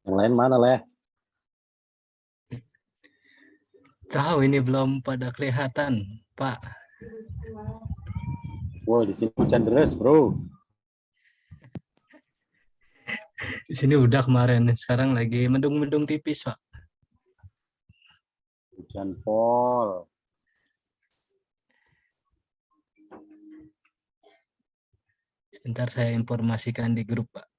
Yang lain mana, Leh? Tahu ini belum pada kelihatan, Pak. Wow, di sini hujan deras, bro. Di sini udah kemarin, sekarang lagi mendung-mendung tipis, Pak. Hujan pol. Sebentar saya informasikan di grup, Pak.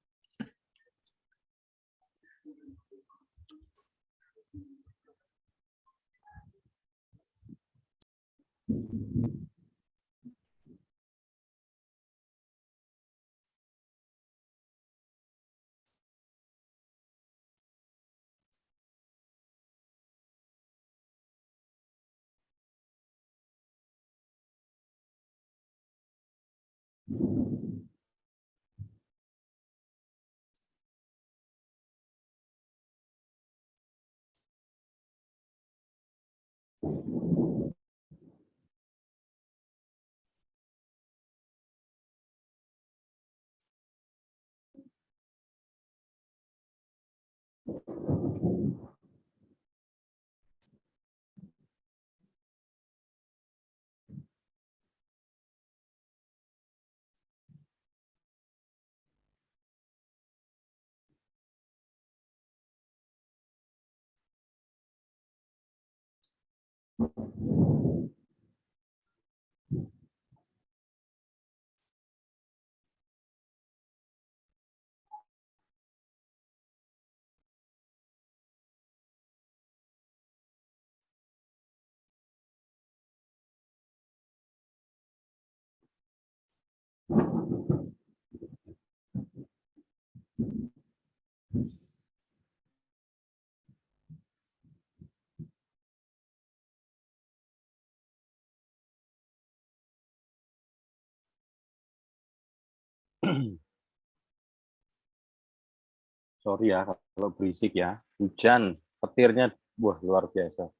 Sorry ya kalau berisik ya. Hujan, petirnya wah luar biasa.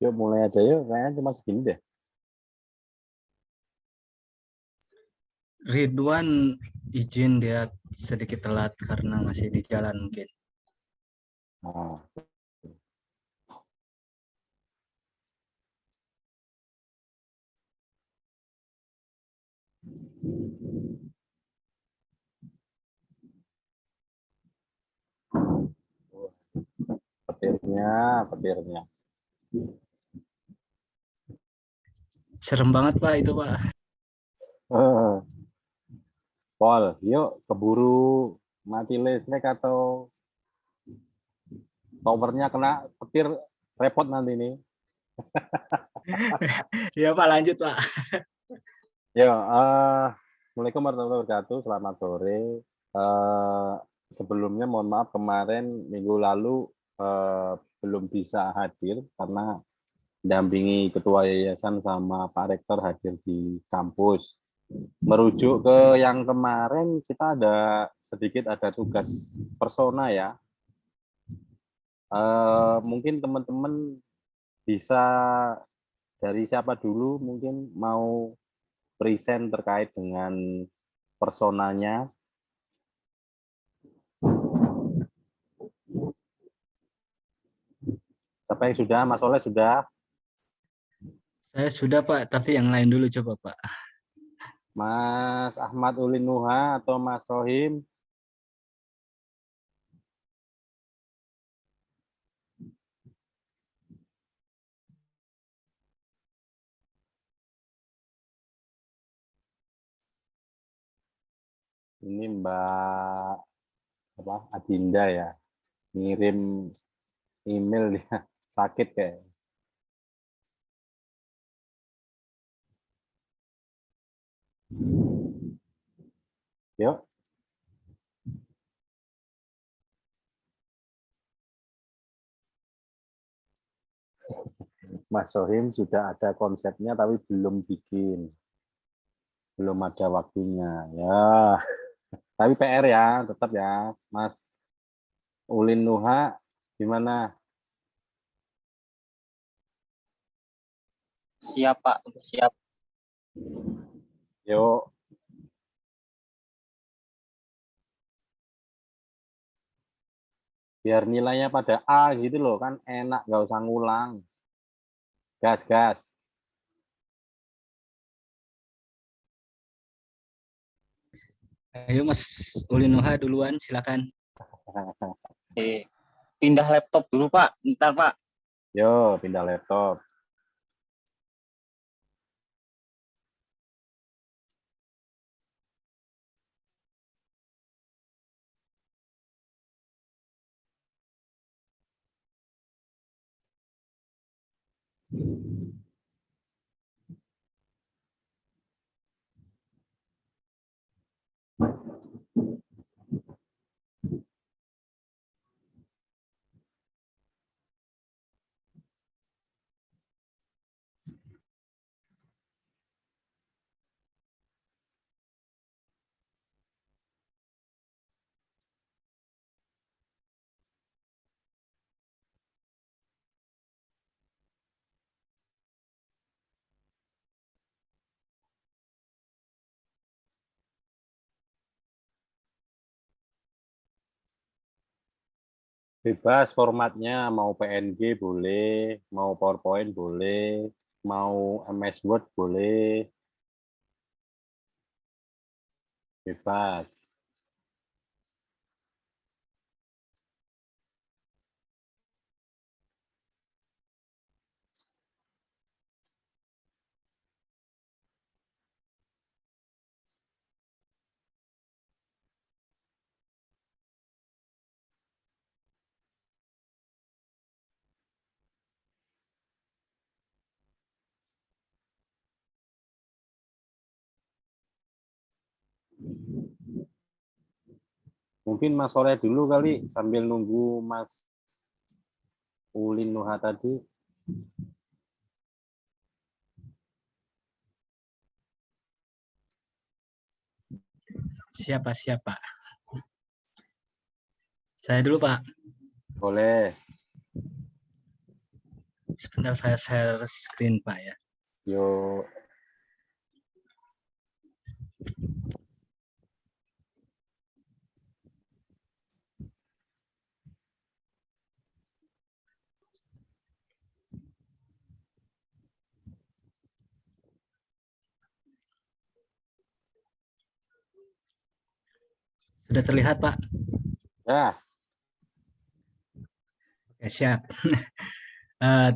Yuk mulai aja yuk, kayaknya cuma segini deh. Ridwan izin dia sedikit telat karena masih di jalan mungkin. Nah, Petirnya. Serem banget Pak itu Pak. Pol, yuk keburu mati listrik atau towernya kena petir, repot nanti nih. Ya Pak, lanjut Pak. Yo, Assalamualaikum warahmatullahi wabarakatuh. Selamat sore. Eh, Sebelumnya mohon maaf kemarin minggu lalu belum bisa hadir karena dampingi ketua yayasan sama Pak Rektor hadir di kampus. Merujuk ke yang kemarin, kita ada tugas persona ya. Mungkin teman-teman bisa dari siapa dulu mungkin mau present terkait dengan personanya. Siapa yang sudah? Mas Oleh sudah? Saya sudah Pak, tapi yang lain dulu coba Pak. Mas Ahmad Ulin Nuha atau Mas Rohim? Ini Mbak apa Adinda ya, ngirim email dia sakit kayak. Yuk, Mas Sohim sudah ada konsepnya tapi belum bikin, belum ada waktunya ya. Tapi PR ya, tetap ya, Mas Ulin Nuha, gimana? Siap Pak, siap. Yuk, biar nilainya pada A gitu loh, kan enak, nggak usah ngulang. Gas, gas. Ayo Mas Ulinoha duluan, silakan. Oke. Pindah laptop dulu Pak, ntar Pak. Yo, pindah laptop. Bebas formatnya, mau PNG boleh, mau PowerPoint boleh, mau MS Word boleh, bebas. Mungkin Mas Soleh dulu kali sambil nunggu Mas Ulin Nuha tadi. Siapa? Saya dulu Pak. Boleh. Sebentar saya share screen Pak ya. Yuk. Sudah terlihat, Pak? Ya, Oke, siap.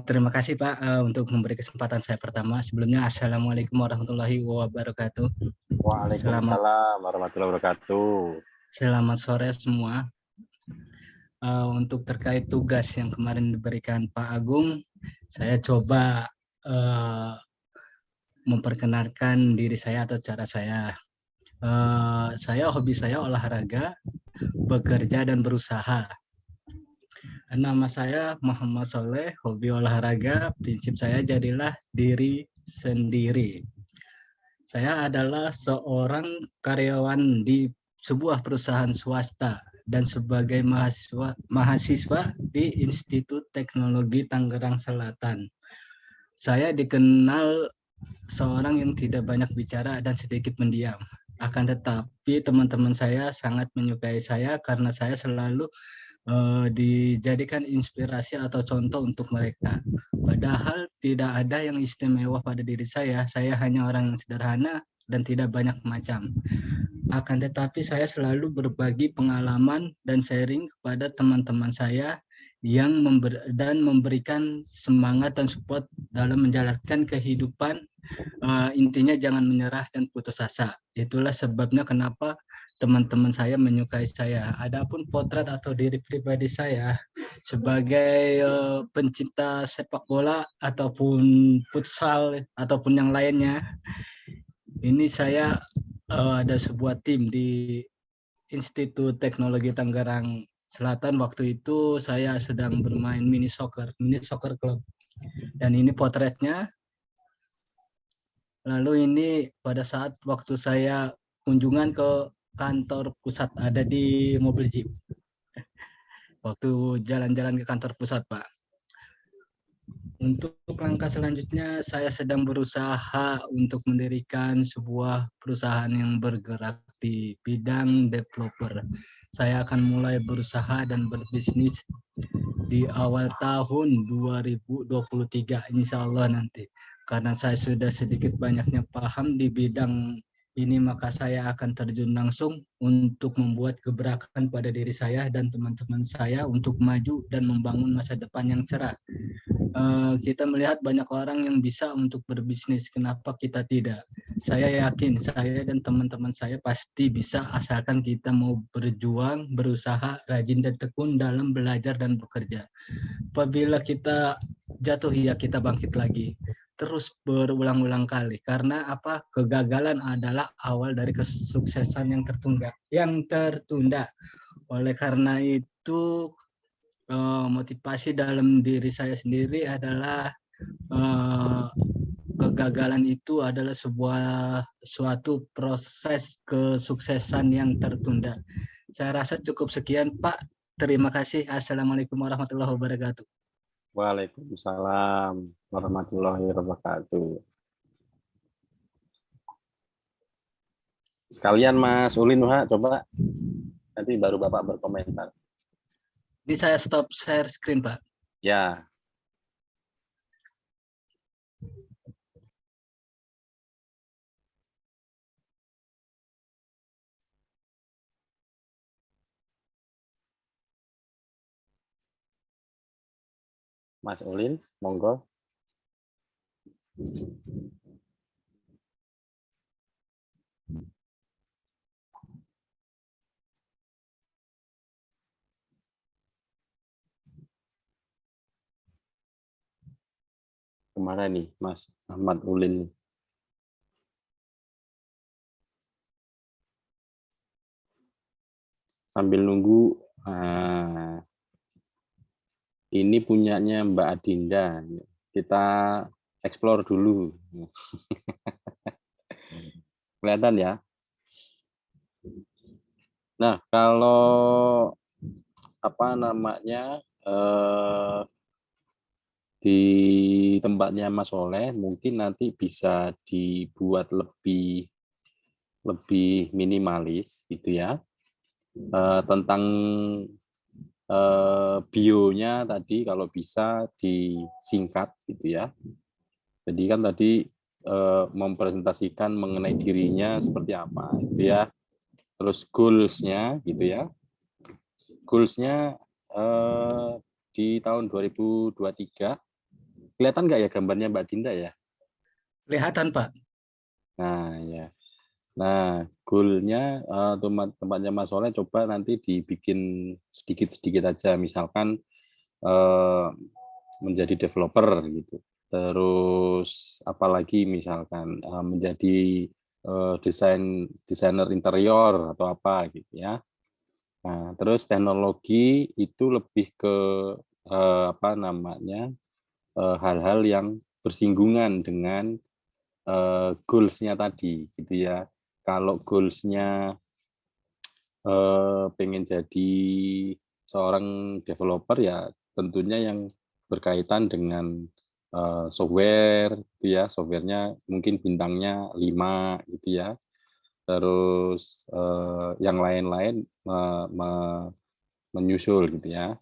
Terima kasih, Pak, untuk memberi kesempatan saya pertama. Sebelumnya, Assalamualaikum warahmatullahi wabarakatuh. Waalaikumsalam warahmatullahi wabarakatuh. Selamat sore semua. Untuk terkait tugas yang kemarin diberikan Pak Agung, saya coba memperkenalkan diri saya atau cara saya. Hobi saya olahraga, bekerja, dan berusaha. Nama saya Muhammad Soleh, hobi olahraga, prinsip saya jadilah diri sendiri. Saya adalah seorang karyawan di sebuah perusahaan swasta dan sebagai mahasiswa di Institut Teknologi Tangerang Selatan. Saya dikenal seorang yang tidak banyak bicara dan sedikit mendiam. Akan tetapi teman-teman saya sangat menyukai saya karena saya selalu dijadikan inspirasi atau contoh untuk mereka. Padahal tidak ada yang istimewa pada diri saya hanya orang yang sederhana dan tidak banyak macam. Akan tetapi saya selalu berbagi pengalaman dan sharing kepada teman-teman saya yang memberikan semangat dan support dalam menjalankan kehidupan. Intinya jangan menyerah dan putus asa. Itulah sebabnya kenapa teman-teman saya menyukai saya. Adapun potret atau diri pribadi saya sebagai pencinta sepak bola ataupun futsal ataupun yang lainnya, ini saya ada sebuah tim di Institut Teknologi Tangerang Selatan. Waktu itu saya sedang bermain mini soccer club. Dan ini potretnya. Lalu ini pada saat waktu saya kunjungan ke kantor pusat, ada di mobil Jeep. Waktu jalan-jalan ke kantor pusat, Pak. Untuk langkah selanjutnya, saya sedang berusaha untuk mendirikan sebuah perusahaan yang bergerak di bidang developer. Saya akan mulai berusaha dan berbisnis di awal tahun 2023, insya Allah nanti. Karena saya sudah sedikit banyaknya paham di bidang ini, maka saya akan terjun langsung untuk membuat gebrakan pada diri saya dan teman-teman saya untuk maju dan membangun masa depan yang cerah. Kita melihat banyak orang yang bisa untuk berbisnis, kenapa kita tidak? Saya yakin saya dan teman-teman saya pasti bisa, asalkan kita mau berjuang, berusaha, rajin dan tekun dalam belajar dan bekerja. Apabila kita jatuh, ya kita bangkit lagi. Terus berulang-ulang kali. Karena apa? Kegagalan adalah awal dari kesuksesan yang tertunda. Oleh karena itu, motivasi dalam diri saya sendiri adalah kegagalan itu adalah suatu proses kesuksesan yang tertunda. Saya rasa cukup sekian, Pak. Terima kasih. Assalamualaikum warahmatullahi wabarakatuh. Waalaikumsalam warahmatullahi wabarakatuh. Sekalian Mas Ulin, coba nanti baru Bapak berkomentar. Ini saya stop share screen, Pak. Ya. Mas Ulin, monggo. Kemana nih Mas Ahmad Ulin? Sambil nunggu, ini punyanya Mbak Adinda. Kita explore dulu. Kelihatan ya? Nah, kalau apa namanya di tempatnya Mas Soleh, mungkin nanti bisa dibuat lebih minimalis gitu ya, tentang bionya tadi kalau bisa disingkat gitu ya. Jadi kan tadi mempresentasikan mengenai dirinya seperti apa gitu ya. Terus goals-nya gitu ya. Goals-nya di tahun 2023. Kelihatan nggak ya gambarnya Mbak Dinda ya? Kelihatan, Pak. Nah, ya. Nah, goal-nya tempatnya Mas Soleh coba nanti dibikin sedikit-sedikit aja. Misalkan menjadi developer gitu. Terus apalagi misalkan menjadi desainer interior atau apa gitu ya. Nah, terus teknologi itu lebih ke apa namanya hal-hal yang bersinggungan dengan goals-nya tadi gitu ya. Kalau goals-nya pengen jadi seorang developer ya tentunya yang berkaitan dengan software gitu ya. Softwarenya mungkin bintangnya 5 gitu ya. Terus yang lain-lain menyusul gitu ya.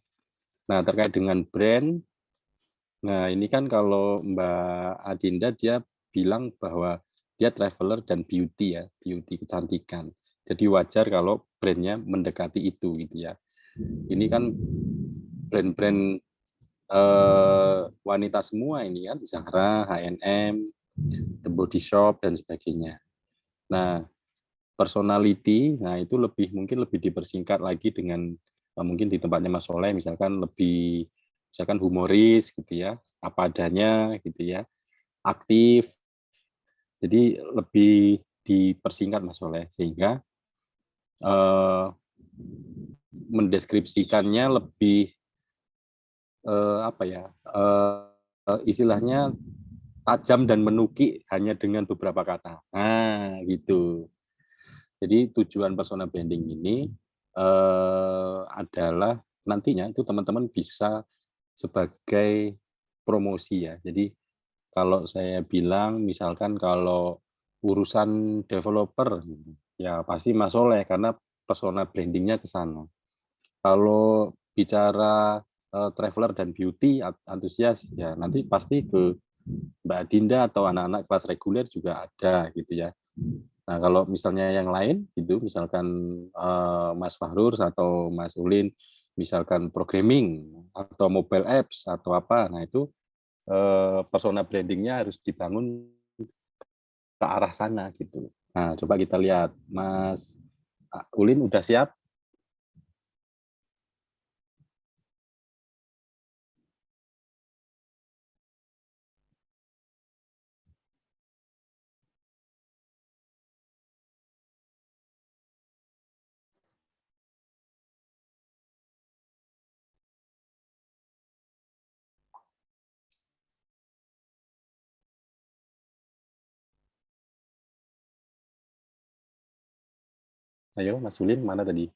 Nah, terkait dengan brand, nah ini kan kalau Mbak Adinda dia bilang bahwa dia traveler dan beauty ya, beauty kecantikan. Jadi wajar kalau brandnya mendekati itu gitu ya. Ini kan brand-brand wanita semua ini kan, Zara, H&M, The Body Shop dan sebagainya. Nah, personality, nah itu mungkin lebih dipersingkat lagi dengan mungkin di tempatnya Mas Soleh misalkan misalkan humoris gitu ya, apa adanya gitu ya, aktif. Jadi lebih dipersingkat Mas Soleh sehingga mendeskripsikannya lebih apa ya? Istilahnya tajam dan menukik hanya dengan beberapa kata. Nah, gitu. Jadi tujuan personal branding ini adalah nantinya itu teman-teman bisa sebagai promosi ya. Jadi kalau saya bilang misalkan kalau urusan developer ya pasti Mas Soleh karena personal brandingnya ke sana. Kalau bicara traveler dan beauty antusias ya nanti pasti ke Mbak Dinda atau anak-anak kelas reguler juga ada gitu ya. Nah, kalau misalnya yang lain gitu, misalkan Mas Fahrur atau Mas Ulin, misalkan programming atau mobile apps atau apa, nah itu persona brandingnya harus dibangun ke arah sana gitu. Nah, coba kita lihat, Mas Ulin udah siap? Ayo, Mas Ulin mana tadi?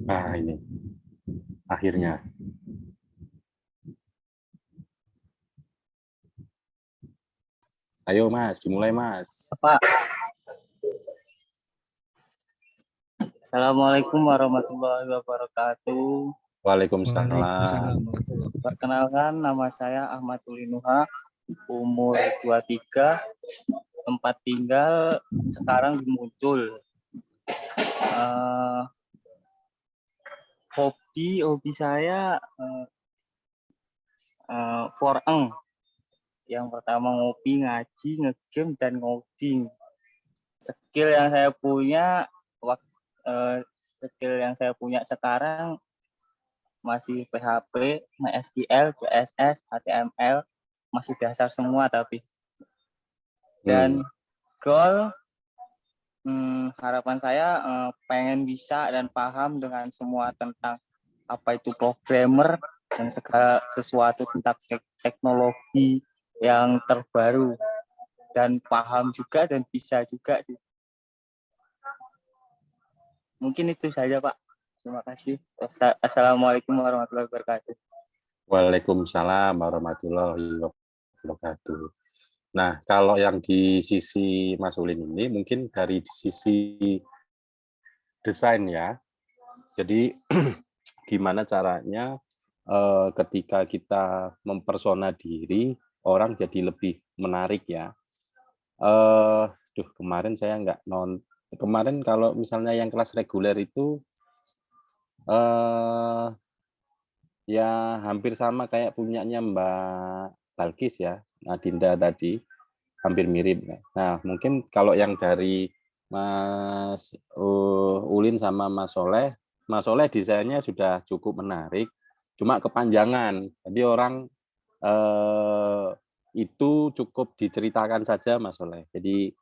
Nah, ini akhirnya. Ayo, Mas, dimulai, Mas. Pak, Assalamualaikum warahmatullahi wabarakatuh. Waalaikumsalam. Waalaikumsalam warahmatullahi wabarakatuh. Perkenalkan, nama saya Ahmad Tulinuha, umur 23, tempat tinggal sekarang di Muncul. Hobi saya foreng. Yang pertama ngopi, ngaji, ngegame, dan ngoding. Skill yang saya punya sekarang masih PHP, MySQL, CSS, HTML, masih dasar semua tapi. Dan goal harapan saya pengen bisa dan paham dengan semua tentang apa itu programmer dan segala sesuatu tentang teknologi yang terbaru dan paham juga dan bisa juga. Mungkin itu saja Pak. Terima kasih. Assalamualaikum warahmatullahi wabarakatuh. Waalaikumsalam warahmatullahi wabarakatuh. Nah, kalau yang di sisi Mas Ulin ini mungkin dari sisi desain ya. Jadi gimana caranya ketika kita mempersona diri orang jadi lebih menarik ya. Kemarin saya nggak kemarin kalau misalnya yang kelas reguler itu ya hampir sama kayak punyanya Mbak Balkis ya, Adinda tadi, hampir mirip. Nah, mungkin kalau yang dari Mas Ulin sama Mas Soleh desainnya sudah cukup menarik, cuma kepanjangan. Jadi orang itu cukup diceritakan saja Mas Soleh. Jadi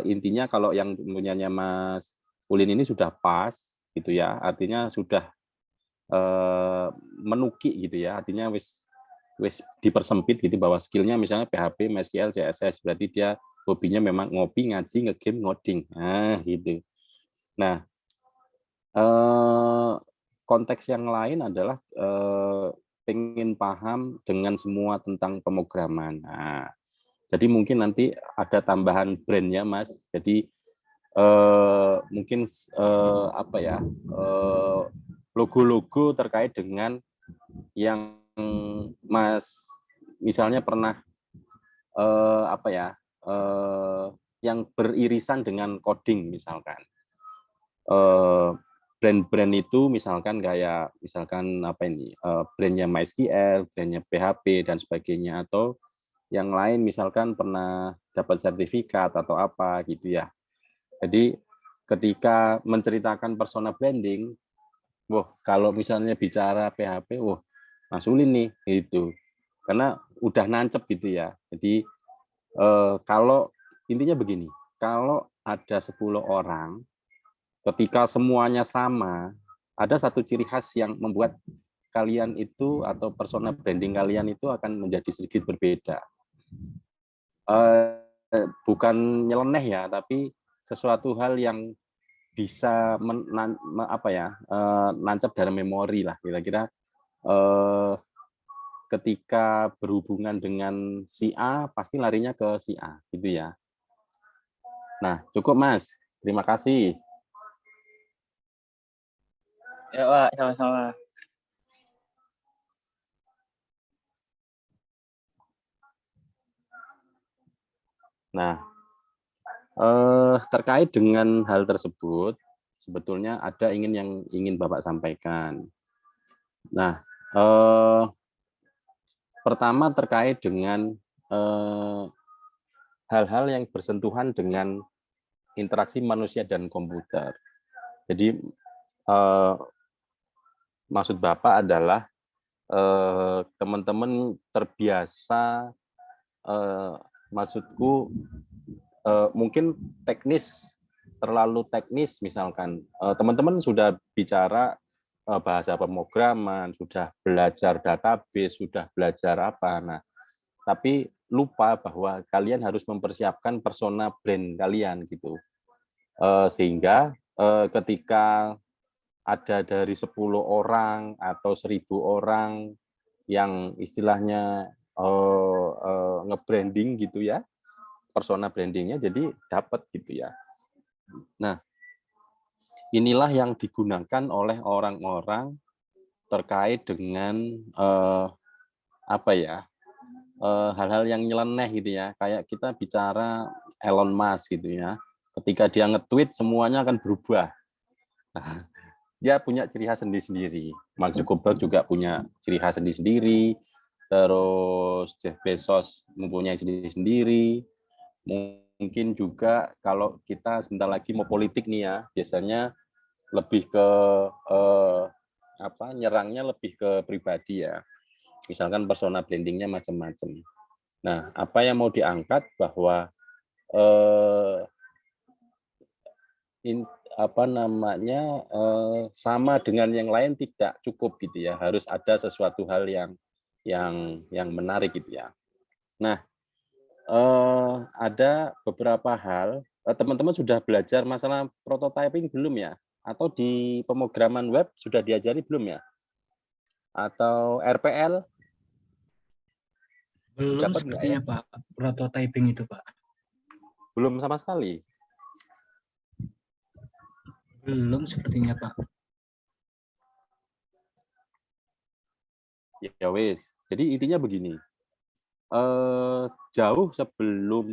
intinya kalau yang punyanya Mas Ulin ini sudah pas gitu ya, artinya sudah menukik gitu ya, artinya wis dipersempit gitu bahwa skillnya misalnya PHP, MySQL, CSS, berarti dia hobinya memang ngopi, ngaji, ngegame, ngoding, nah gitu. Nah konteks yang lain adalah pengen paham dengan semua tentang pemrograman. Nah, jadi mungkin nanti ada tambahan brandnya Mas. Jadi mungkin apa ya, logo-logo terkait dengan yang Mas misalnya pernah apa ya, yang beririsan dengan coding misalkan. Brand-brand itu misalkan kayak misalkan apa ini, brandnya MySQL, brandnya PHP dan sebagainya, atau yang lain misalkan pernah dapat sertifikat atau apa gitu ya. Jadi ketika menceritakan persona branding, wah kalau misalnya bicara PHP, wah Mas Ulin nih gitu. Karena udah nancep gitu ya. Jadi kalau intinya begini, kalau ada 10 orang, ketika semuanya sama, ada satu ciri khas yang membuat kalian itu atau persona branding kalian itu akan menjadi sedikit berbeda. Bukan nyeleneh ya, tapi sesuatu hal yang bisa nancap dalam memori lah kira-kira. Ketika berhubungan dengan si A pasti larinya ke si A gitu ya. Nah cukup Mas, terima kasih. Ya Pak, sama-sama. Nah terkait dengan hal tersebut sebetulnya ada yang ingin Bapak sampaikan. Nah pertama terkait dengan hal-hal yang bersentuhan dengan interaksi manusia dan komputer. Jadi maksud Bapak adalah teman-teman terbiasa, maksudku mungkin terlalu teknis misalkan. Teman-teman sudah bicara bahasa pemrograman, sudah belajar database, sudah belajar apa. Nah, tapi lupa bahwa kalian harus mempersiapkan persona brand kalian gitu. Sehingga ketika ada dari 10 orang atau 1000 orang yang istilahnya nge-branding gitu ya, persona brandingnya jadi dapat gitu ya. Nah, inilah yang digunakan oleh orang-orang terkait dengan apa ya, hal-hal yang nyeleneh gitu ya, kayak kita bicara Elon Musk gitu ya, ketika dia nge-tweet semuanya akan berubah. Nah, dia punya ciri khas sendiri-sendiri. Mark Zuckerberg juga punya ciri khas sendiri-sendiri, terus Jeff Bezos mempunyai sendiri-sendiri. Mungkin juga kalau kita sebentar lagi mau politik nih ya, biasanya lebih ke nyerangnya lebih ke pribadi ya. Misalkan persona brandingnya macam-macam. Nah, apa yang mau diangkat bahwa sama dengan yang lain tidak cukup gitu ya, harus ada sesuatu hal yang menarik gitu ya. Nah, ada beberapa hal. Teman-teman sudah belajar masalah prototyping belum ya? Atau di pemrograman web sudah diajari belum ya? Atau RPL? Belum Dapat nggak ya? sepertinya Pak, prototyping itu Pak. Belum sama sekali. Belum sepertinya Pak. Ya wes. Jadi intinya begini. jauh sebelum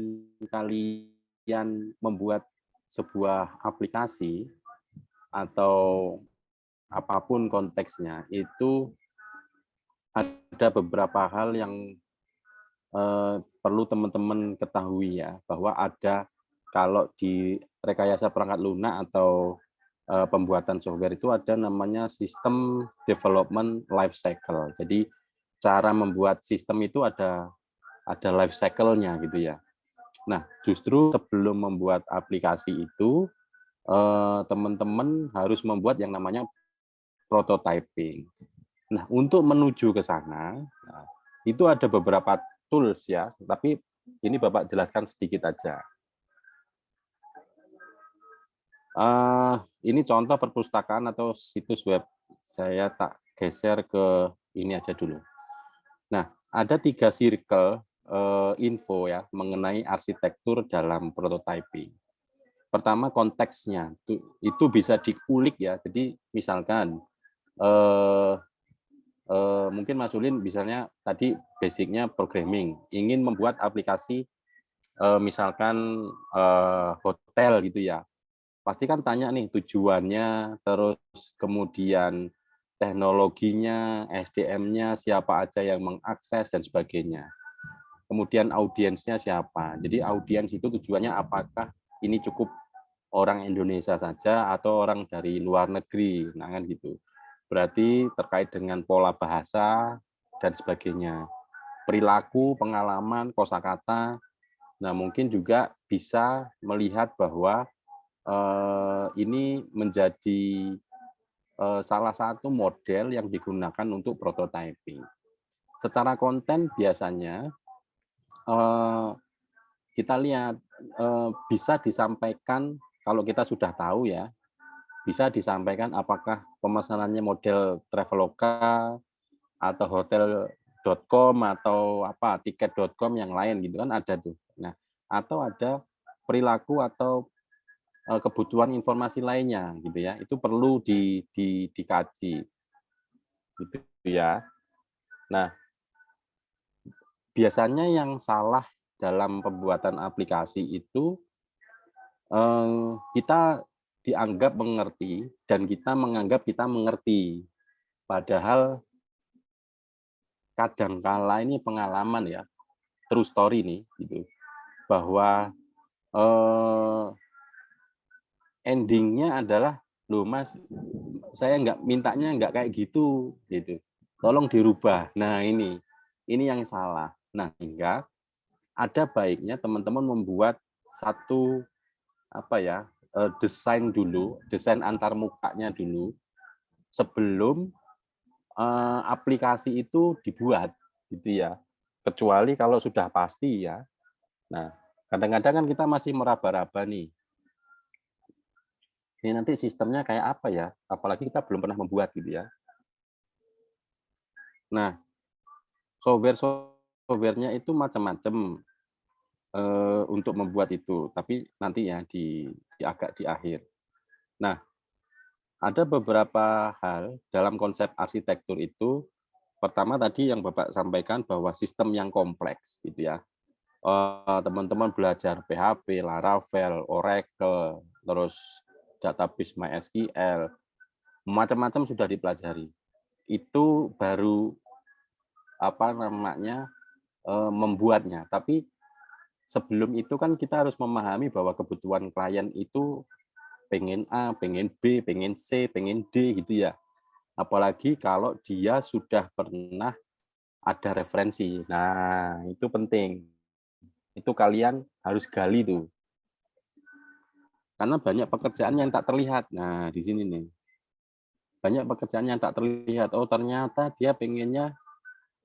kalian membuat sebuah aplikasi atau apapun konteksnya, itu ada beberapa hal yang perlu teman-teman ketahui ya, bahwa ada kalau di rekayasa perangkat lunak atau pembuatan software itu ada namanya sistem development life cycle. Jadi cara membuat sistem itu ada life cycle-nya gitu ya. Nah, justru sebelum membuat aplikasi itu teman-teman harus membuat yang namanya prototyping. Nah, untuk menuju ke sana, nah, itu ada beberapa tools ya, tapi ini Bapak jelaskan sedikit aja. Ini contoh perpustakaan atau situs web. Saya tak geser ke ini aja dulu. Nah, ada 3 circle info ya mengenai arsitektur dalam prototyping. Pertama, konteksnya itu bisa dikulik ya. Jadi misalkan mungkin Mas Ulin misalnya tadi basicnya programming, ingin membuat aplikasi misalkan hotel gitu ya. Pasti kan tanya nih tujuannya, terus kemudian teknologinya, SDM-nya, siapa aja yang mengakses dan sebagainya. Kemudian audiensnya siapa. Jadi audiens itu tujuannya apakah ini cukup orang Indonesia saja atau orang dari luar negeri, nah kan gitu. Berarti terkait dengan pola bahasa dan sebagainya. Perilaku, pengalaman, kosakata. Nah, mungkin juga bisa melihat bahwa ini menjadi salah satu model yang digunakan untuk prototyping. Secara konten biasanya kita lihat bisa disampaikan kalau kita sudah tahu ya, bisa disampaikan apakah pemesanannya model Traveloka atau hotel.com atau apa tiket.com yang lain gitu kan ada tuh. Nah, atau ada perilaku atau kebutuhan informasi lainnya gitu ya. Itu perlu dikaji gitu ya. Nah, biasanya yang salah dalam pembuatan aplikasi itu kita dianggap mengerti dan kita menganggap kita mengerti. Padahal kadangkala ini pengalaman ya, true story nih gitu. Bahwa endingnya adalah, loh Mas, saya mintanya nggak kayak gitu, gitu. Tolong dirubah. Nah ini yang salah. Nah hingga ada baiknya teman-teman membuat satu apa ya desain dulu, desain antar mukanya dulu sebelum aplikasi itu dibuat, gitu ya. Kecuali kalau sudah pasti ya. Nah kadang-kadang kan kita masih meraba-raba nih. Ini nanti sistemnya kayak apa ya? Apalagi kita belum pernah membuat gitu ya. Nah, software-nya itu macam-macam untuk membuat itu, tapi nanti ya agak di akhir. Nah, ada beberapa hal dalam konsep arsitektur itu. Pertama tadi yang Bapak sampaikan bahwa sistem yang kompleks, gitu ya. Teman-teman belajar PHP, Laravel, Oracle, terus database MySQL, macam-macam sudah dipelajari. Itu baru apa namanya membuatnya. Tapi sebelum itu kan kita harus memahami bahwa kebutuhan klien itu pengen A, pengen B, pengen C, pengen D gitu ya. Apalagi kalau dia sudah pernah ada referensi. Nah, itu penting. Itu kalian harus gali tuh. Karena banyak pekerjaan yang tak terlihat. Nah, di sini nih. Banyak pekerjaan yang tak terlihat. Oh, ternyata dia pengennya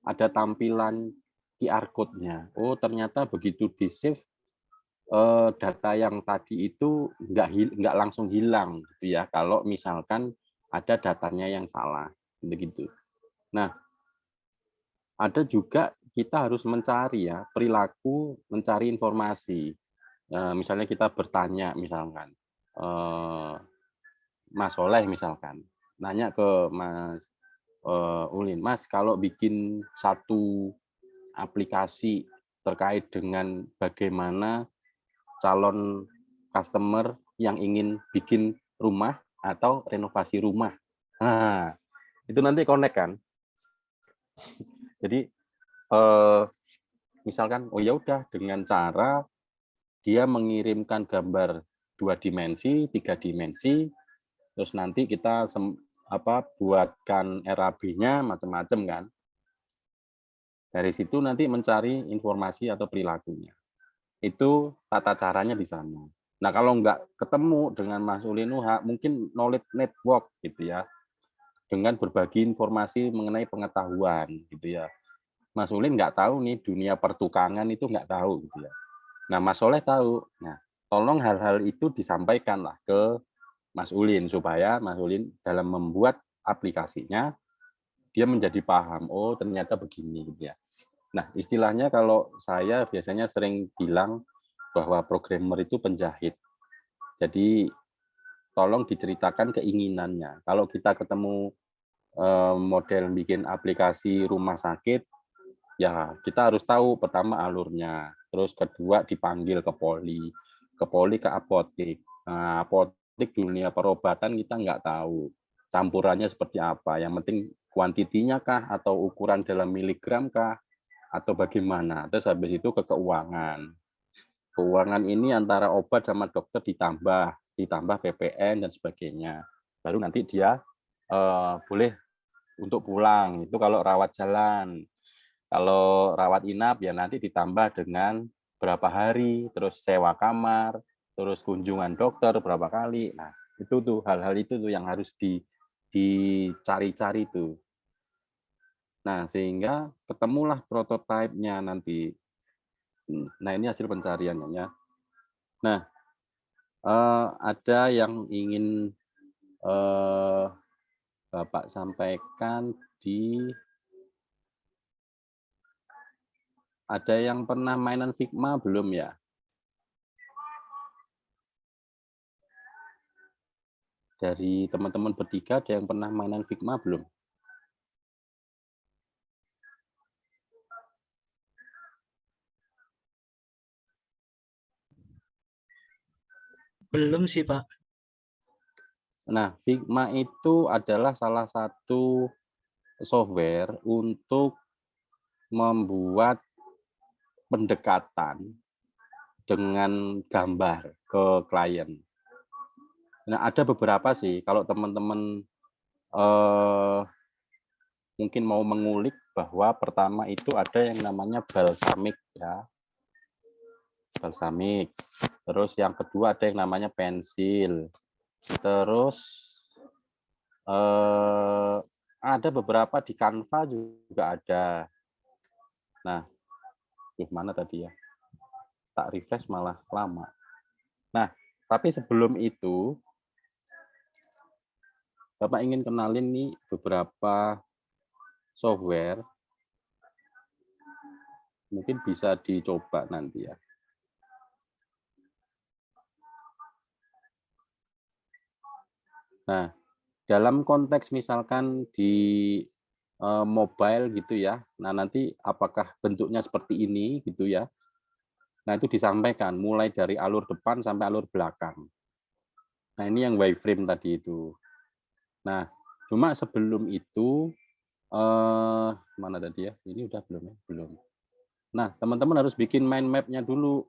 ada tampilan QR code-nya. Oh, ternyata begitu di-save data yang tadi itu nggak langsung hilang gitu ya. Kalau misalkan ada datanya yang salah, begitu. Nah, ada juga kita harus mencari ya perilaku, mencari informasi. Misalnya kita bertanya, misalkan Mas Soleh misalkan, nanya ke Mas Ulin, Mas kalau bikin satu aplikasi terkait dengan bagaimana calon customer yang ingin bikin rumah atau renovasi rumah. Nah, itu nanti connect kan. Jadi misalkan, oh ya udah dengan cara dia mengirimkan gambar 2 dimensi, 3 dimensi, terus nanti kita buatkan RAB-nya macam-macam kan. Dari situ nanti mencari informasi atau perilakunya. Itu tata caranya di sana. Nah, kalau nggak ketemu dengan Mas Ulin Nuha, mungkin knowledge network gitu ya, dengan berbagi informasi mengenai pengetahuan gitu ya. Mas Ulin nggak tahu nih dunia pertukangan itu nggak tahu gitu ya. Nah, Mas Soleh tahu. Nah, tolong hal-hal itu disampaikanlah ke Mas Ulin supaya Mas Ulin dalam membuat aplikasinya dia menjadi paham, oh ternyata begini gitu ya. Nah, istilahnya kalau saya biasanya sering bilang bahwa programmer itu penjahit. Jadi tolong diceritakan keinginannya. Kalau kita ketemu model bikin aplikasi rumah sakit, ya kita harus tahu pertama alurnya, terus kedua dipanggil ke poli ke apotek. Nah, apotek dunia perobatan kita nggak tahu campurannya seperti apa. Yang penting kuantitinya kah atau ukuran dalam miligram kah atau bagaimana. Terus habis itu ke keuangan. Keuangan ini antara obat sama dokter ditambah PPN dan sebagainya. Baru nanti dia boleh untuk pulang. Itu kalau rawat jalan. Kalau rawat inap ya nanti ditambah dengan berapa hari, terus sewa kamar, terus kunjungan dokter berapa kali. Nah, itu tuh hal-hal itu tuh yang harus dicari-cari tuh. Nah, sehingga ketemulah prototipenya nanti. Nah, ini hasil pencariannya ya. Nah, ada yang ingin Bapak sampaikan ada yang pernah mainan Figma belum ya? Dari teman-teman bertiga ada yang pernah mainan Figma belum? Belum sih, Pak. Nah, Figma itu adalah salah satu software untuk membuat pendekatan dengan gambar ke klien. Nah, ada beberapa sih, kalau teman-teman mungkin mau mengulik bahwa pertama itu ada yang namanya balsamik ya. Balsamik. Terus yang kedua ada yang namanya pensil. Terus ada beberapa di Canva juga ada. Nah, mana tadi ya? Tak refresh malah lama. Nah, tapi sebelum itu, Bapak ingin kenalin nih beberapa software. Mungkin bisa dicoba nanti ya. Nah, dalam konteks misalkan di mobile gitu ya. Nah, nanti apakah bentuknya seperti ini gitu ya. Nah, itu disampaikan mulai dari alur depan sampai alur belakang. Nah, ini yang wireframe tadi itu. Nah, cuma sebelum itu mana tadi ya? Ini udah belum ya? Belum. Nah, teman-teman harus bikin mind map-nya dulu.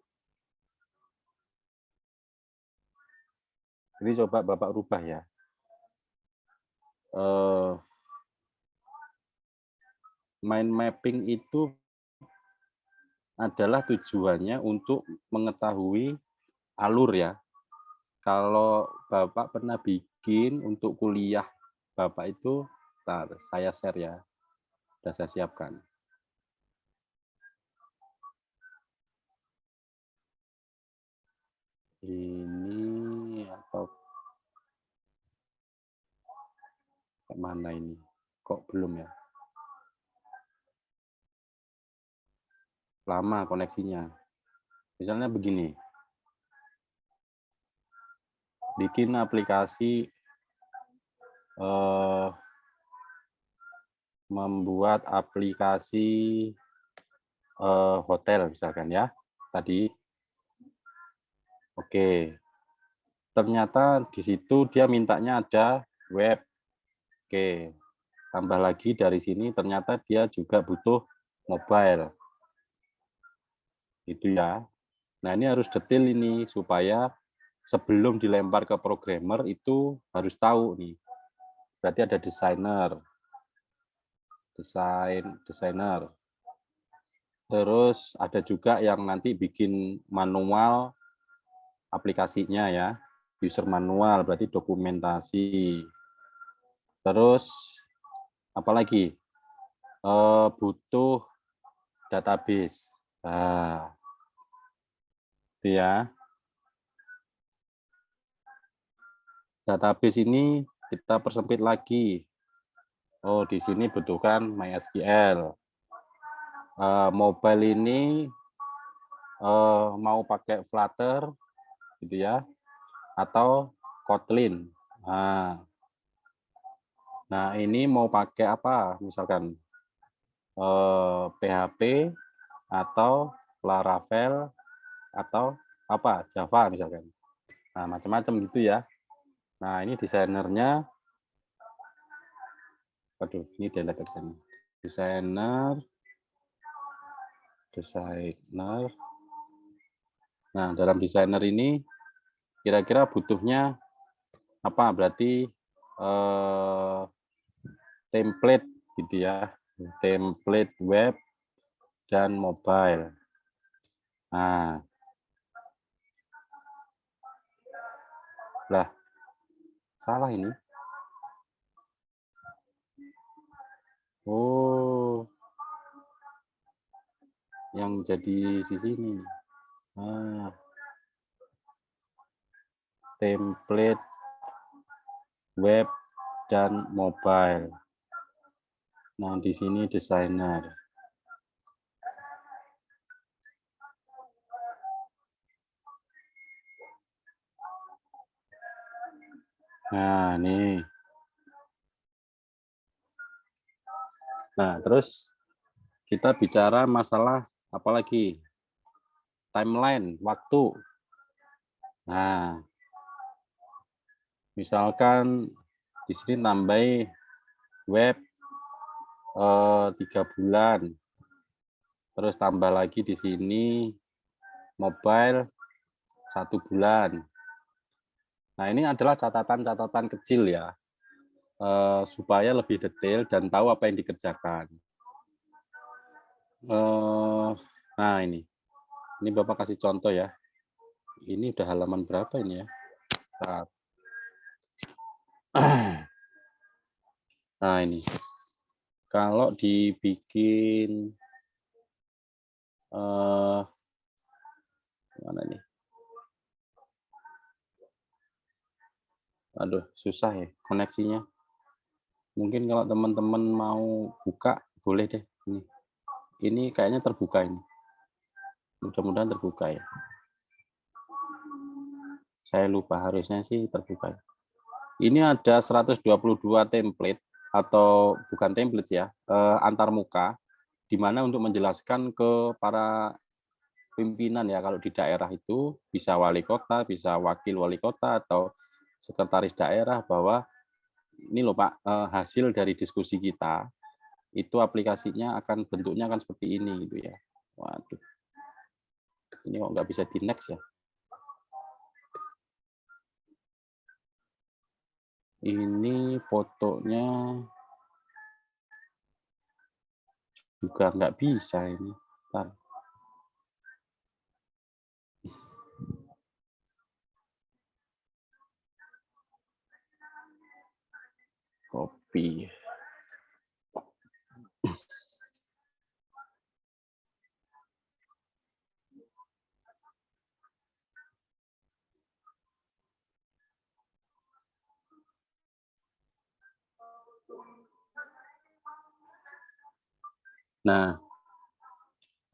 Jadi coba Bapak rubah ya. Mind mapping itu adalah tujuannya untuk mengetahui alur ya. Kalau Bapak pernah bikin untuk kuliah Bapak itu, saya share ya. Sudah saya siapkan. Ini atau mana ini? Kok belum ya? Lama koneksinya. Misalnya begini. Bikin aplikasi membuat aplikasi hotel misalkan ya. Tadi. Oke. Ternyata di situ dia mintanya ada web. Oke. Tambah lagi dari sini ternyata dia juga butuh mobile. Itu ya. Nah, ini harus detail ini supaya sebelum dilempar ke programmer itu harus tahu nih. Berarti ada desainer. Terus ada juga yang nanti bikin manual aplikasinya ya. User manual berarti dokumentasi. Terus apalagi? Butuh database. Nah, itu ya. Database ini kita persempit lagi. Oh, di sini butuhkan MySQL. Mobile ini mau pakai Flutter, gitu ya, atau Kotlin. Nah, ini mau pakai apa? Misalkan PHP atau Laravel atau apa? Java misalkan. Nah, macam-macam gitu ya. Nah, ini desainernya. Waduh, ini delete aja. Desainer. Nah, dalam desainer ini kira-kira butuhnya apa? Berarti template gitu ya. Template web dan mobile. Nah. Lah, salah ini. Oh. Yang jadi di sini. Template web dan mobile. Nah, di sini desainer. Nah, nih. Nah, terus kita bicara masalah apalagi? Timeline, waktu. Nah, misalkan di sini tambah web 3 bulan. Terus tambah lagi di sini mobile 1 bulan. Nah, ini adalah catatan-catatan kecil ya, supaya lebih detail dan tahu apa yang dikerjakan. Nah, ini Bapak kasih contoh ya. Ini udah halaman berapa ini ya? Nah, ini. Kalau dibikin mana nih? Aduh, susah ya koneksinya. Mungkin kalau teman-teman mau buka, boleh deh. Ini kayaknya terbuka ini. Mudah-mudahan terbuka ya. Saya lupa, harusnya sih terbuka. Ini ada 122 template, atau bukan template ya, antarmuka, di mana untuk menjelaskan ke para pimpinan ya, kalau di daerah itu bisa wali kota, bisa wakil wali kota, atau sekretaris daerah, bahwa ini loh Pak, hasil dari diskusi kita, itu aplikasinya akan bentuknya akan seperti ini gitu ya. Waduh, ini kok nggak bisa di next ya. Ini fotonya juga nggak bisa ini. Bentar. Copy. Nah,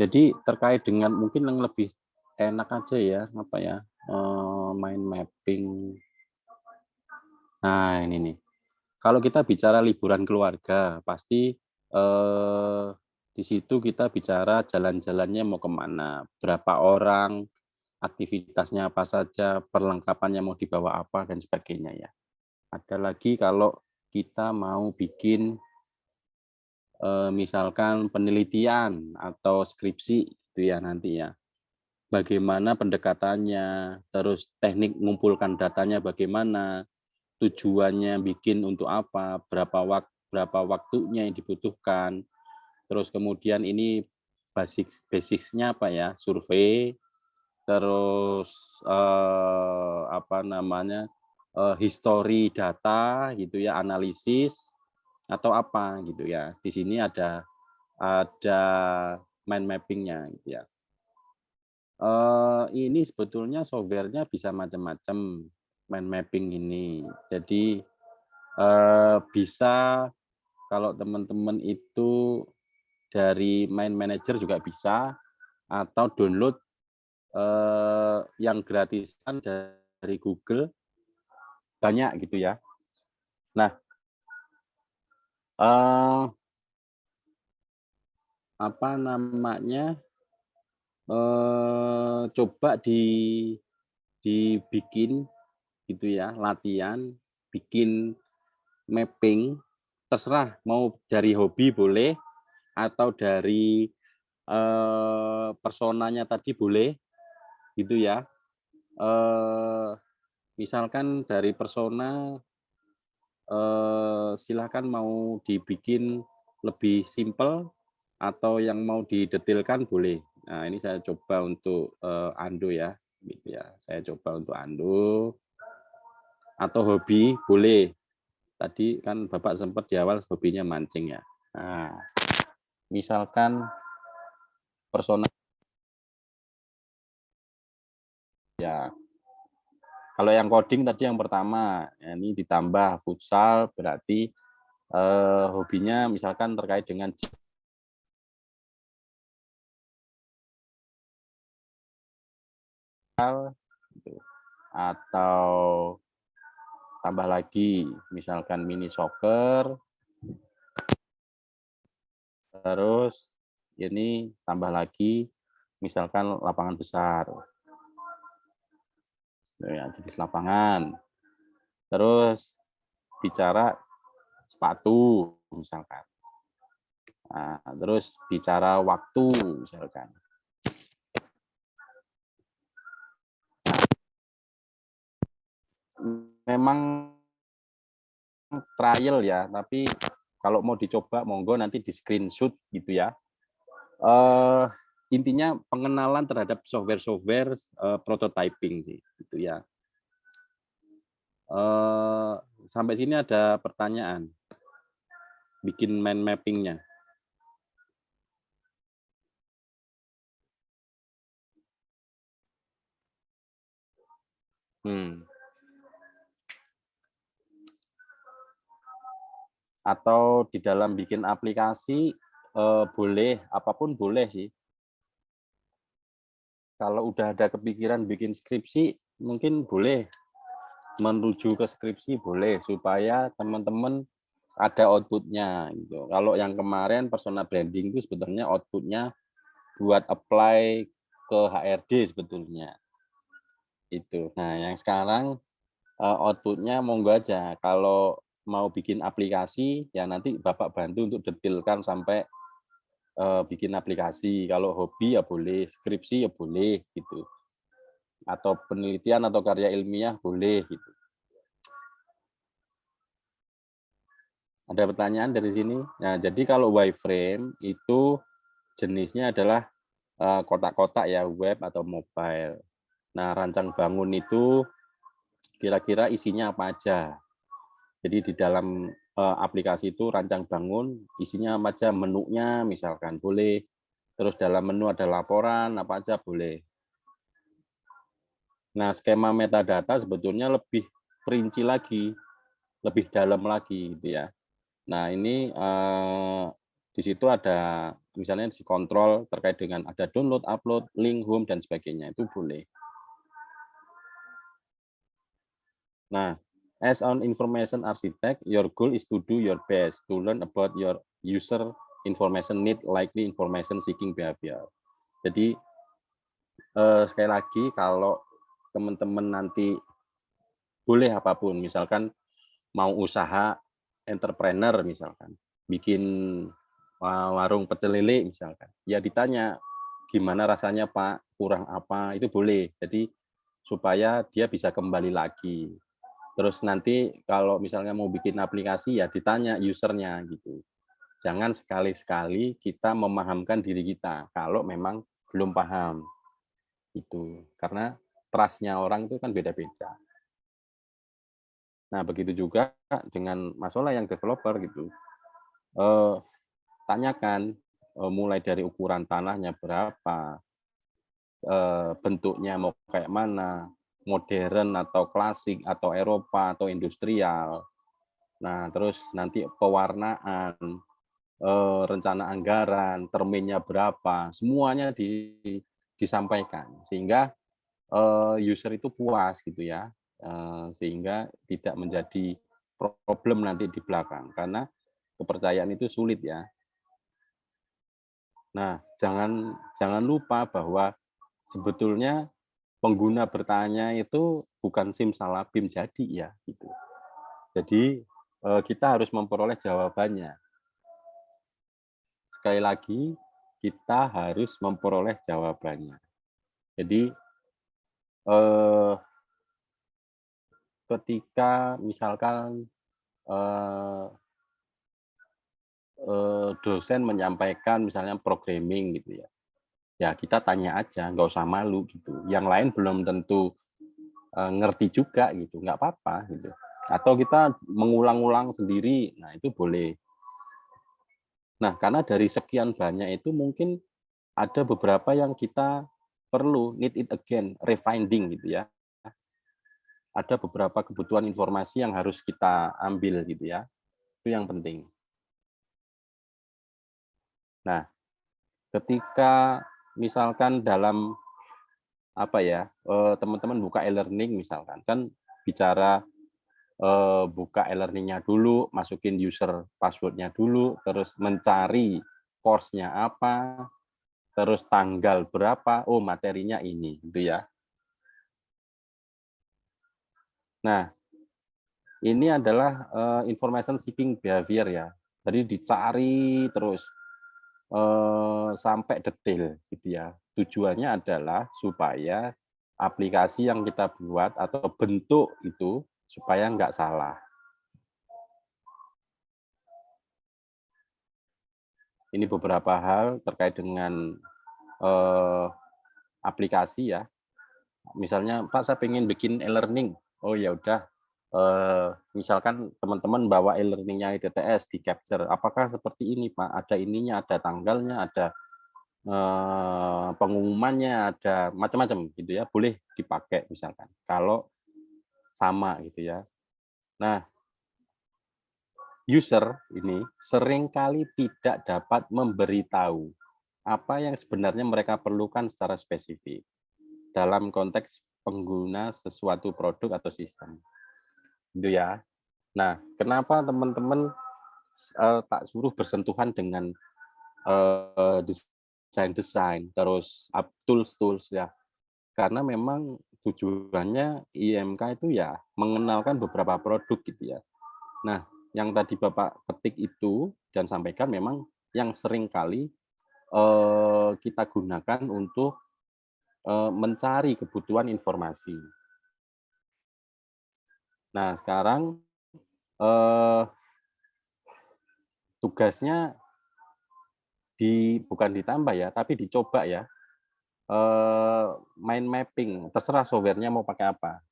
jadi terkait dengan mungkin yang lebih enak aja ya, apa ya, main mapping. Nah, ini nih. Kalau kita bicara liburan keluarga, pasti Di situ kita bicara jalan-jalannya mau kemana, berapa orang, aktivitasnya apa saja, perlengkapannya mau dibawa apa, dan sebagainya ya. Ada lagi kalau kita mau bikin misalkan penelitian atau skripsi itu ya nanti ya. Bagaimana pendekatannya, terus teknik mengumpulkan datanya bagaimana, tujuannya bikin untuk apa, berapa waktunya yang dibutuhkan. Terus kemudian ini basisnya apa ya, survei, terus apa namanya, history data gitu ya, analisis atau apa gitu ya. Di sini ada mind mapping-nya gitu ya. Ini sebetulnya software-nya bisa macam-macam, mind mapping ini. Jadi bisa kalau teman-teman itu dari Mind Manager juga bisa, atau download yang gratisan dari Google banyak gitu ya. Nah, apa namanya, coba dibikin gitu ya, latihan, bikin mapping, terserah mau dari hobi boleh, atau dari personanya tadi boleh, gitu ya. Misalkan dari persona, silakan mau dibikin lebih simpel atau yang mau didetailkan boleh. Nah, ini saya coba untuk Ando ya, gitu ya. Saya coba untuk Ando atau hobi boleh. Tadi kan Bapak sempat di awal hobinya mancing ya. Nah, misalkan persona ya. Kalau yang coding tadi yang pertama, ya ini ditambah futsal berarti hobinya misalkan terkait dengan gitu. Atau tambah lagi misalkan mini soccer, terus ini tambah lagi misalkan lapangan besar, ya, jenis lapangan. Terus bicara sepatu misalkan. Nah, terus bicara waktu misalkan. Memang trial ya, tapi kalau mau dicoba monggo nanti di screenshot gitu ya. Intinya pengenalan terhadap software-software prototyping sih, gitu ya. Sampai sini ada pertanyaan, bikin mind mapping-nya. Atau di dalam bikin aplikasi boleh, apapun boleh sih. Kalau udah ada kepikiran bikin skripsi, mungkin boleh menuju ke skripsi boleh, supaya teman-teman ada outputnya gitu. Kalau yang kemarin persona branding itu sebetulnya outputnya buat apply ke HRD sebetulnya. Itu. Nah, yang sekarang outputnya monggo aja. Kalau mau bikin aplikasi, ya nanti Bapak bantu untuk detailkan sampai bikin aplikasi. Kalau hobi ya boleh, skripsi ya boleh gitu. Atau penelitian atau karya ilmiah boleh gitu. Ada pertanyaan dari sini? Nah, jadi kalau wireframe itu jenisnya adalah kotak-kotak ya, web atau mobile. Nah, rancang bangun itu kira-kira isinya apa aja. Jadi di dalam aplikasi itu rancang bangun, isinya apa aja, menunya misalkan boleh. Terus dalam menu ada laporan, apa aja boleh. Nah, skema metadata sebetulnya lebih perinci lagi, lebih dalam lagi gitu ya. Nah, ini di situ ada misalnya si kontrol terkait dengan ada download, upload, link, home, dan sebagainya, itu boleh. Nah, as an information architect, your goal is to do your best to learn about your user information need, likely information seeking behavior. Jadi sekali lagi kalau teman-teman nanti boleh apapun, misalkan mau usaha entrepreneur misalkan, bikin warung pecel lele misalkan, ya ditanya gimana rasanya Pak, kurang apa, itu boleh. Jadi supaya dia bisa kembali lagi. Terus nanti kalau misalnya mau bikin aplikasi ya ditanya usernya gitu. Jangan sekali-sekali kita memahamkan diri kita kalau memang belum paham. Itu karena trust-nya orang itu kan beda-beda. Nah, begitu juga dengan masalah yang developer gitu. Tanyakan mulai dari ukuran tanahnya berapa, bentuknya mau kayak mana, modern atau klasik atau Eropa atau industrial. Nah, terus nanti pewarnaan, rencana anggaran, terminnya berapa, semuanya disampaikan sehingga user itu puas gitu ya, sehingga tidak menjadi problem nanti di belakang karena kepercayaan itu sulit ya. Nah, jangan lupa bahwa sebetulnya pengguna bertanya itu bukan simsalabim jadi ya gitu. Jadi kita harus memperoleh jawabannya. Sekali lagi kita harus memperoleh jawabannya. Jadi ketika misalkan dosen menyampaikan misalnya programming gitu ya, ya kita tanya aja, nggak usah malu gitu. Yang lain belum tentu ngerti juga gitu, nggak apa-apa gitu. Atau kita mengulang-ulang sendiri, nah itu boleh. Nah, karena dari sekian banyak itu mungkin ada beberapa yang kita perlu need it again, refinding gitu ya. Ada beberapa kebutuhan informasi yang harus kita ambil gitu ya. Itu yang penting. Nah, ketika misalkan dalam apa ya, teman-teman buka e-learning misalkan, kan bicara buka e-learning-nya dulu, masukin user password-nya dulu, terus mencari course-nya apa, terus tanggal berapa, oh materinya ini, gitu ya. Nah, ini adalah information seeking behavior ya. Jadi dicari terus sampai detail gitu ya. Tujuannya adalah supaya aplikasi yang kita buat atau bentuk itu supaya nggak salah. Ini beberapa hal terkait dengan aplikasi ya. Misalnya, Pak, saya pengen bikin e-learning. Oh ya udah, misalkan teman-teman bawa e-learningnya ITTS di capture. Apakah seperti ini, Pak? Ada ininya, ada tanggalnya, ada pengumumannya, ada macam-macam gitu ya. Boleh dipakai misalkan. Kalau sama gitu ya. Nah, user ini seringkali tidak dapat memberitahu apa yang sebenarnya mereka perlukan secara spesifik dalam konteks pengguna sesuatu produk atau sistem. Itu ya. Nah, kenapa teman-teman tak suruh bersentuhan dengan desain-desain, terus tools-tools ya. Karena memang tujuannya IMK itu ya mengenalkan beberapa produk gitu ya. Nah, yang tadi Bapak ketik itu dan sampaikan memang yang sering kali kita gunakan untuk mencari kebutuhan informasi. Nah, sekarang tugasnya bukan ditambah ya, tapi dicoba ya. Mind mapping, terserah softwarenya mau pakai apa.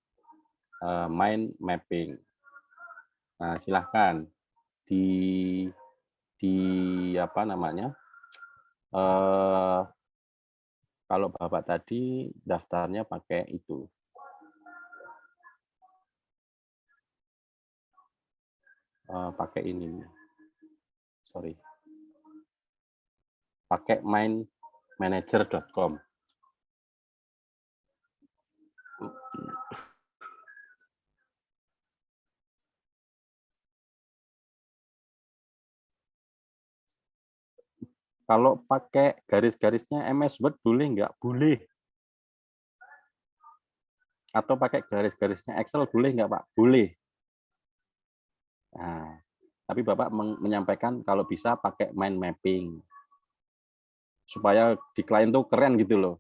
Mind mapping. Nah, silahkan di apa namanya? Kalau Bapak tadi daftarnya pakai itu. Pakai ini. Sorry. Pakai mindmanager.com. Kalau pakai garis-garisnya MS Word boleh nggak? Boleh. Atau pakai garis-garisnya Excel boleh nggak, Pak? Boleh. Nah, tapi Bapak menyampaikan kalau bisa pakai mind mapping. Supaya di klien tuh keren gitu loh.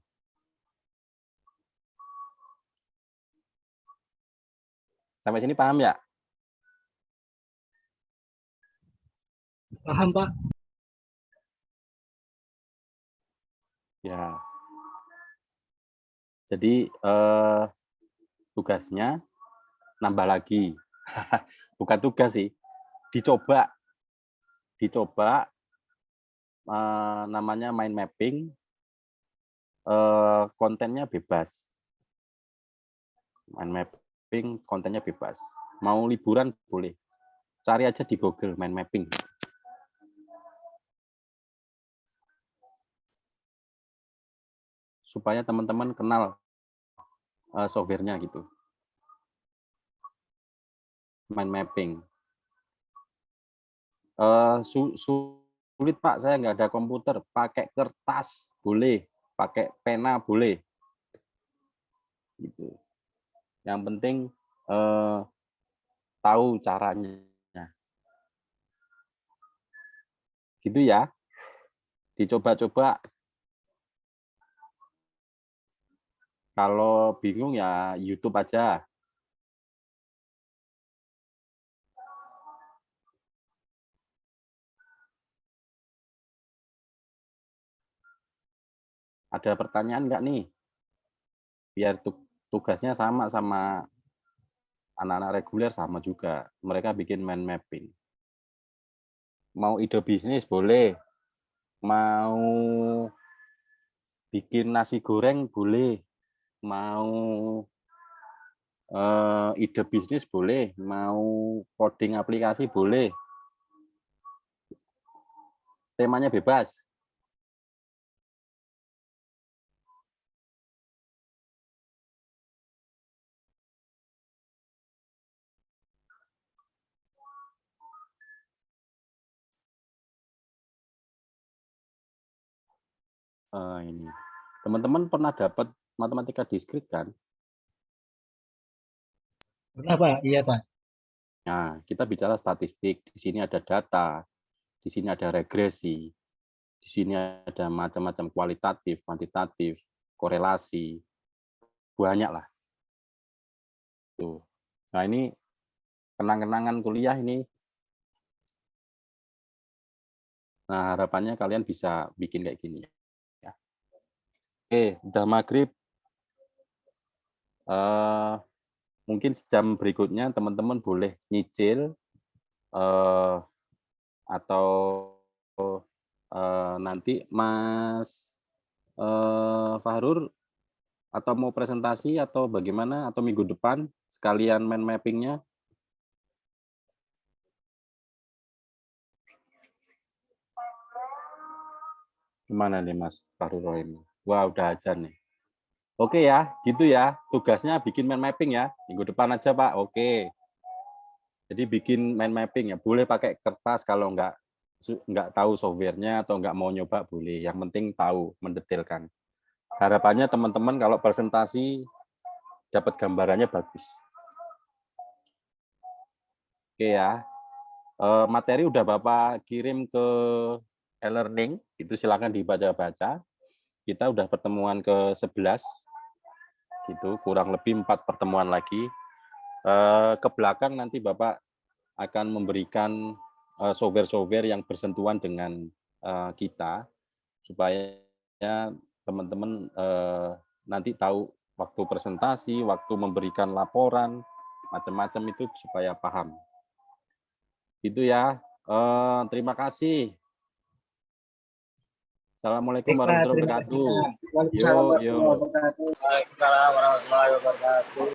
Sampai sini paham ya? Paham, Pak. Ya. Jadi tugasnya nambah lagi. Bukan tugas sih. Dicoba namanya mind mapping, kontennya bebas. Mind mapping kontennya bebas. Mau liburan boleh. Cari aja di Google mind mapping. Supaya teman-teman kenal software-nya gitu. Mind mapping. Sulit Pak, saya nggak ada komputer. Pakai kertas boleh, pakai pena boleh. Gitu. Yang penting tahu caranya. Gitu ya. Dicoba-coba. Kalau bingung ya YouTube aja. Ada pertanyaan nggak nih? Biar tugasnya sama anak-anak reguler sama juga. Mereka bikin mind mapping. Mau ide bisnis boleh. Mau bikin nasi goreng boleh. Mau ide bisnis boleh. Mau coding aplikasi boleh. Temanya bebas. Ini teman-teman pernah dapat matematika diskrit kan? Pernah, Pak? Iya, Pak. Nah, kita bicara statistik. Di sini ada data, di sini ada regresi, di sini ada macam-macam kualitatif, kuantitatif, korelasi, banyak lah. Tuh. Nah, ini kenang-kenangan kuliah ini. Nah, harapannya kalian bisa bikin kayak gini. Ya. Oke, udah maghrib. Mungkin jam berikutnya teman-teman boleh nyicil atau nanti Mas Fahrur atau mau presentasi atau bagaimana atau minggu depan sekalian mind mappingnya. Gimana nih Mas Fahrur ini? Wah, udah ajan nih. Oke ya, gitu ya. Tugasnya bikin mind mapping ya. Minggu depan aja Pak. Oke. Jadi bikin mind mapping ya. Boleh pakai kertas kalau nggak tahu softwarenya atau nggak mau nyoba boleh. Yang penting tahu, mendetailkan. Harapannya teman-teman kalau presentasi dapat gambarannya bagus. Oke ya. Materi udah Bapak kirim ke e-learning, itu silakan dibaca-baca. Kita udah pertemuan ke-11, gitu, kurang lebih 4 pertemuan lagi. Ke belakang nanti Bapak akan memberikan software-software yang bersentuhan dengan kita, supaya teman-teman nanti tahu waktu presentasi, waktu memberikan laporan, macam-macam itu supaya paham. Itu ya. Terima kasih. Assalamualaikum warahmatullahi wabarakatuh. Waalaikumsalam Yuk, warahmatullahi yuk. wabarakatuh. Waalaikumsalam warahmatullahi wabarakatuh.